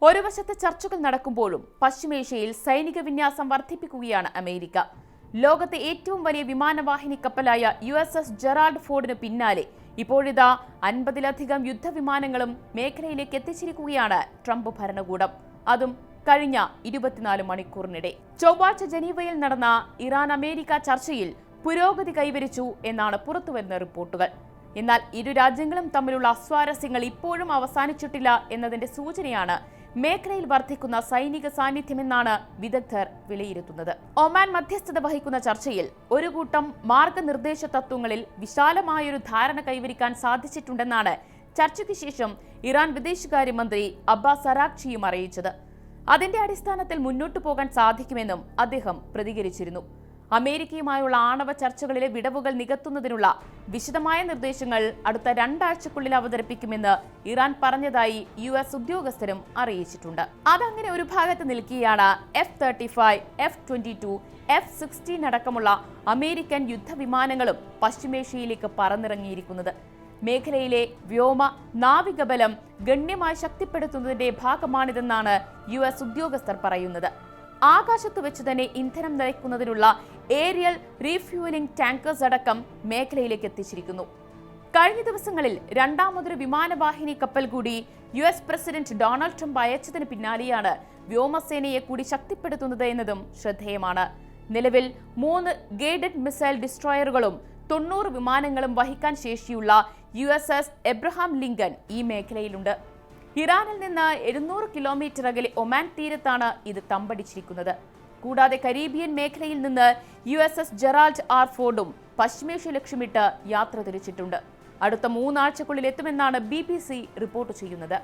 ഒരു വശത്ത് ചർച്ചകൾ നടക്കുമ്പോഴും പശ്ചിമേഷ്യയിൽ സൈനിക വിന്യാസം വർദ്ധിപ്പിക്കുകയാണ് അമേരിക്ക. ലോകത്തെ ഏറ്റവും വലിയ വിമാനവാഹിനി കപ്പലായ USS ജെറാൾഡ് ഫോർഡിന് പിന്നാലെ ഇപ്പോഴിതാ 50-ലധികം യുദ്ധവിമാനങ്ങളും മേഖലയിലേക്ക് എത്തിച്ചിരിക്കുകയാണ് ട്രംപ് ഭരണകൂടം. അതും കഴിഞ്ഞ 24 മണിക്കൂറിനിടെ. ചൊവ്വാഴ്ച ജനീവയിൽ നടന്ന ഇറാൻ-അമേരിക്ക ചർച്ചയിൽ പുരോഗതി കൈവരിച്ചു എന്നാണ് പുറത്തുവരുന്ന റിപ്പോർട്ടുകൾ. എന്നാൽ ഇരു രാജ്യങ്ങളും തമ്മിലുള്ള അസ്വാരസ്യങ്ങൾ ഇപ്പോഴും അവസാനിച്ചിട്ടില്ല എന്നതിന്റെ സൂചനയാണ് മേഖലയിൽ വർദ്ധിക്കുന്ന സൈനിക സാന്നിധ്യമെന്നാണ് വിദഗ്ധർ വിലയിരുത്തുന്നത്. ഒമാൻ മധ്യസ്ഥത വഹിക്കുന്ന ചർച്ചയിൽ ഒരു കൂട്ടം മാർഗനിർദ്ദേശ തത്വങ്ങളിൽ വിശാലമായൊരു ധാരണ കൈവരിക്കാൻ സാധിച്ചിട്ടുണ്ടെന്നാണ് ചർച്ചയ്ക്ക് ശേഷം ഇറാൻ വിദേശകാര്യമന്ത്രി അബ്ബാസ് അറാഖ്ചിയും അറിയിച്ചത്. അതിന്റെ അടിസ്ഥാനത്തിൽ മുന്നോട്ടു പോകാൻ സാധിക്കുമെന്നും അദ്ദേഹം പ്രതികരിച്ചിരുന്നു. അമേരിക്കയുമായുള്ള ആണവ ചർച്ചകളിലെ വിടവുകൾ നികത്തുന്നതിനുള്ള വിശദമായ നിർദ്ദേശങ്ങൾ അടുത്ത 2 ആഴ്ചക്കുള്ളിൽ അവതരിപ്പിക്കുമെന്ന് ഇറാൻ പറഞ്ഞതായി US ഉദ്യോഗസ്ഥരും അറിയിച്ചിട്ടുണ്ട്. അതങ്ങനെ ഒരു ഭാഗത്ത് നിൽക്കുകയാണ് F-35, F-22, F-16 അടക്കമുള്ള അമേരിക്കൻ യുദ്ധവിമാനങ്ങളും പശ്ചിമേഷ്യയിലേക്ക് പറന്നിറങ്ങിയിരിക്കുന്നത്. മേഖലയിലെ വ്യോമ നാവിക ബലം ഗണ്യമായി ശക്തിപ്പെടുത്തുന്നതിന്റെ ഭാഗമാണിതെന്നാണ് US ഉദ്യോഗസ്ഥർ പറയുന്നത്. ആകാശത്ത് വെച്ച് തന്നെ ഇന്ധനം നിറയ്ക്കുന്നതിനുള്ള ഏരിയൽ റീഫ്യൂവലിംഗ് ടാങ്കേഴ്സ് അടക്കം മേഖലയിലേക്ക് എത്തിച്ചിരിക്കുന്നു. കഴിഞ്ഞ ദിവസങ്ങളിൽ രണ്ടാമതൊരു വിമാനവാഹിനി കപ്പൽ കൂടി US പ്രസിഡന്റ് ഡൊണാൾഡ് ട്രംപ് അയച്ചതിന് പിന്നാലെയാണ് വ്യോമസേനയെ കൂടി ശക്തിപ്പെടുത്തുന്നത് എന്നതും ശ്രദ്ധേയമാണ്. നിലവിൽ 3 ഗൈഡഡ് മിസൈൽ ഡിസ്ട്രോയറുകളും 90 വിമാനങ്ങളും വഹിക്കാൻ ശേഷിയുള്ള USS എബ്രഹാം ലിങ്കൺ ഈ മേഖലയിലുണ്ട്. ഇറാനിൽ നിന്ന് 700 കിലോമീറ്റർ അകലെ ഒമാൻ തീരത്താണ് ഇത് തമ്പടിച്ചിരിക്കുന്നത്. കൂടാതെ കരീബിയൻ മേഖലയിൽ നിന്ന് USS ജെറാൾഡ് ഫോർഡും പശ്ചിമേഷ്യ ലക്ഷ്യമിട്ട് യാത്ര തിരിച്ചിട്ടുണ്ട്. അടുത്ത 3 ആഴ്ചക്കുള്ളിൽ എത്തുമെന്നാണ് BBC റിപ്പോർട്ട് ചെയ്യുന്നത്.